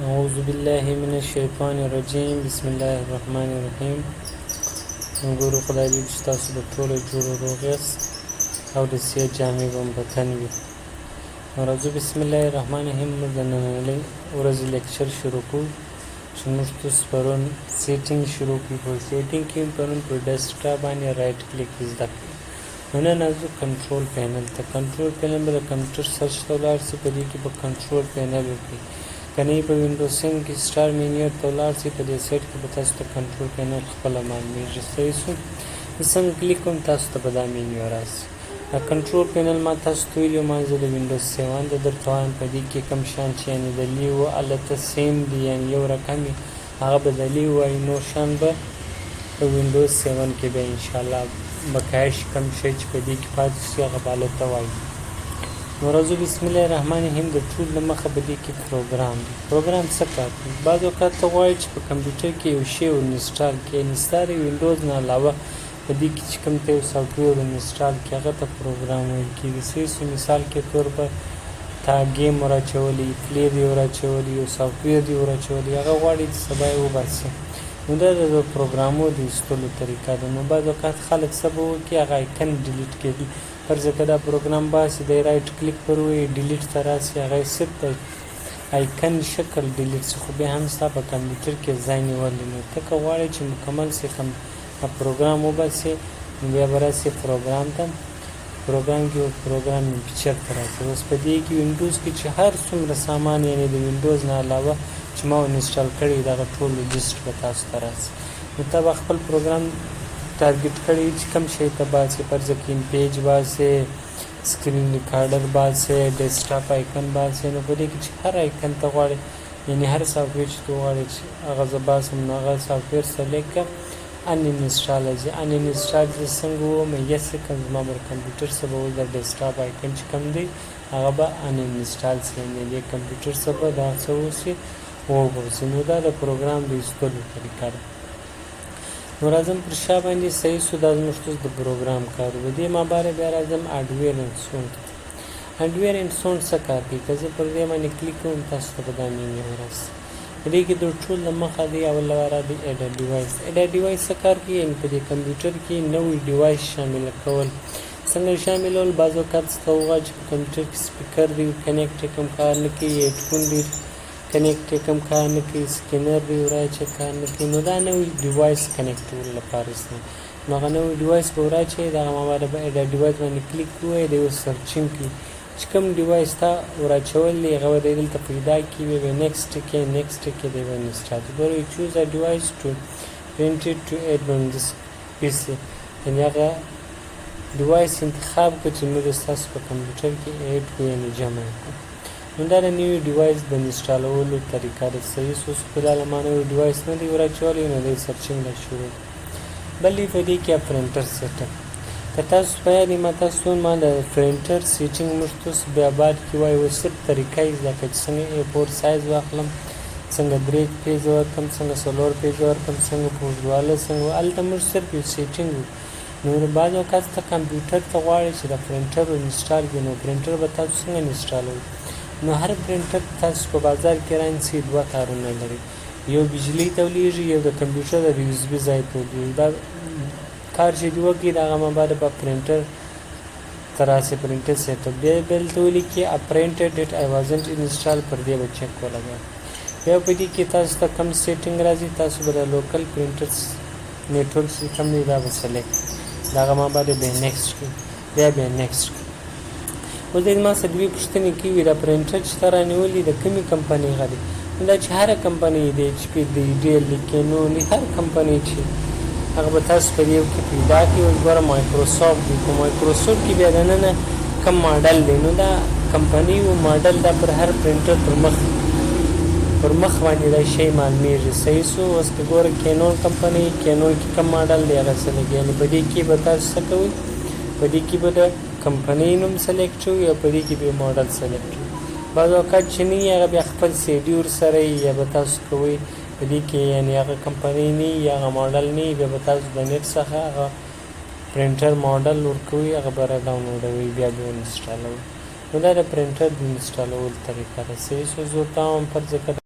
أعوذ بالله من الشیطان الرجیم بسم الله الرحمن الرحیم. ګورو خدای دې چې تاسو به ټوله جوړ و روغ یاست او د سیه جامې به مو په تن وي. راځو بسم الله الرحمن الرحیم موږ د نننۍ ورځې لیکچر شروع کوو چې موږ تاسو پرون سیټینګ شروع کړو. په سیټینګ کې پرون په ډیسکټاپ باندې رائټ کلیک زده کړو. نن راځو کنټرول پینل ته. کنټرول پینل به د کمپیوټر سرچ ته ولاړ شي، په دې کې به کنټرول پینل وکړئ. کنه په وینډوز 7 کې سٹار مینیو ته ولاړ شي، په دې سیټ کې به تاسو ته کنټرول پینل خپله معلومیږي. صحیح شو؟ زه څنګه کلیک کوم تاسو ته به دا مینیو راشي. دا کنټرول پینل ما تاسو ته ویلي ما زه د وینډوز 7 د درته وایم په دې کې کوم شیان چې یعنې د لیو هلته سیم دي، یعنې یو رقم وي هغه به د لیو وایي، نور شیان به په وینډوز 7 کې بیا انشاءالله بقایه شي کوم شی چې په دې کې پاتې شي هغه به هلته وایي. نو راځو بسم الله الرحمن الرحیم. د ټول له مخه به دې کې پروګرام دی. پروګرام څه کار کوي؟ بعض اوقات ته غواړي چې په کمپیوټر کې یو شی ورانسټال کړي، انسټال یې وینډوز نه علاوه په دې کې چې کوم ته یو سافټویر ورانسټال کړي هغه ته پروګرام ویل کېږي. صحیح مثال کې طور پر تا ګیم وراچولی، پلی دې وراچولی، یو سافټویر دې وراچولی، هغه غواړي چې سبا یې وباسي. نو دا د پروګرامو د ایستلو طریقه ده. نو بعض اوقات خلک څه به وکړي هغه آیکن ډیلیټ کړي. فرض که دا پروګرام باسي دی رایټ کلیک پر ووایي ډیلیټ ته راسي، هغه یې صرف د آیکن شکل ډیلیټ شي، خو بیا هم ستا په کمپیوټر کې ځای نیولی. نو ته که غواړې چې مکمل سي پروګرام وباسي نو بیا به راسي پروګرام ته. پروګرام کې پروګرام پکچر ته راسي. اوس په دې کې وینډوز کې چې هر څومره سامان یعنې د وینډوز نه علاوه چې ما انسټال کړی دغه ټول لسټ به تاسو ته راسي. نو ته به خپل پروګرام ټارګټ کړی چې کوم شی ته باسي. فرض کړئ پیج باسي، سکرین ریکارډر باسي، ډیسکټاپ آیکن باسي. نو په دې کې چې هر آیکن ته غواړې یعنې هر سافټویر چې ته غواړې چې هغه زه باسم نو هغه سافټویر سلیکټ کړه، ان انسټال ځي. ان انسټال چې څنګه ووم یس کوم زما پر کمپیوټر څه به د ډیسکټاپ آیکن چې کوم دی هغه به ان انسټال شي، یعنې دې کمپیوټر څه به دا څه وشي وغورځي. نو دا د پروګرام د ایستلو طریقه ده. نو راځم پر شا باندې صحیح شو. دا زموږ د پروګرام کار و. دې ماباره بیا راځم هارډویر اینډ ساوند ته. هارډویر اینډ ساوند څه کار کوي؟ که زه پر دې باندې کلیک کوم تاسو ته به دا مینیو راسي. په دې کې د ټول له مخه دی اول لپاره دی ایډ ډیوایس. ایډ ډیوایس څه کار کوي؟ یعنې په دې کمپیوټر کې نوی ډیوایس شامل کول. څنګه شاملول؟ بعض اوقات ته وغواړي چې په کمپیوټر کې سپیکر دی کنیکټ کوم کار نه کوي، هیډفون دی کنیکټ کوم کار نه کوي، سکینر دی ورایچه کار نه کوي. نو دا نوی ډیوایس کنیکټول لپاره استعمال. نو هغه نوی ډیوایس به ورایچي دغه مواره به ایډ ډیوایس باندې کلیک کوئ، د یو سرچینګ کې چې کوم ډیوایس ته وراچولی هغه به دی دلته پیدا کړي، بیا به نیکسټ کې نیکسټ کې دی به انسټال. ګورئ چوز ا ډیوایس ټو پرنټډ ټو ایډ آن دس پی سي، یعنې هغه ډیوایس انتخاب کړه چې موږ ستاسو په کمپیوټر کې ایډ کړو یعنې جمع کړو. نو دا د نوي ډیوایس د انسټالولو طریقه ده. صحیح اوس فلحال ما نوی ډیوایس نه دی وراچولی نو دی سرچینګ له شروع. بل په دې کې پرنټر سیټ اپ. که تاسو په یاد ما تاسو ما د پرنټر سیټینګ موږ تاسو بیا بعد کې وایي و صرف طریقه یې زده کړه چې څنګه A4 سایز واخلم، څنګه 3 پیج ورکړم، څنګه 4 پیج ورکړم، څنګه په اوږدواله څنګه هلته موږ صرف یو سیټینګ وو. نو بعض اوقات ته کمپیوټر ته غواړئ چې د پرنټر انسټال کړئ، نو پرنټر به تاسو څنګه انسټالوئ؟ نو هر پرنټر تاسو په بازار کې رانیسئ دوه کارونه لري، یو بجلی تولیږي، یو د کمپیوټر د یو اس بي ځای تولیږي. دا کار چې دی وکړي د هغه مابعد به پرنټر ته راسي، پرنټر سیټ اپ. بیا به دلته ولیکي پرنټر ډیټ آی وازنټ انسټال، پر دې به چک ولګوئ. بیا په دې کې تاسو ته کوم سیټینګ راځي تاسو به د لوکل پرنټر نیټورک سیسټم دی دا به سلیکټ د هغه مابعد به نیکسټ کړئ، بیا به نیکسټ کړئ. اوس دې ما څه دوې پوښتنې کوي دا پرنټر چې تا رانیولي د کومې کمپنۍ هغه دی؟ دا چې هره کمپنۍ دی ایچ پي دی، ډیل دی، کینون دی، هر کمپنۍ چې هغه به تاسو په دې کې پیدا کړي. اوس ګوره مایکروسافټ دی، په مایکروسافټ کې بیا دننه کوم ماډل دی نو دا کمپنۍ و ماډل دا پر هر پرنټر پر مخ باندې دا شی معلومیږي. صحیح شو؟ اوس که ګوره کینون کمپنۍ، کینون کې کوم ماډل دی هغه سلیکټ، یعنې په دې کې به تاسو څه کوئ؟ په دې کې به د کمپنۍ نوم سلیکټ شو یا په دې کې به ماډل سلیکټ شو. بعض اوقات چې نه وي هغه بیا خپل سی ډي ورسره وي یا به تاسو کوئ په دې کې یعنې هغه کمپنۍ نه وي یا هغه ماډل نه وي، بیا به تاسو د نیټ څخه هغه پرنټر ماډل ورکوئ، هغه به را ډاونلوډوئ، بیا به انسټالوئ. نو دا د پرنټر د انسټالولو طریقه ده. صحیح شو؟ زه ورته وایم فرض کړه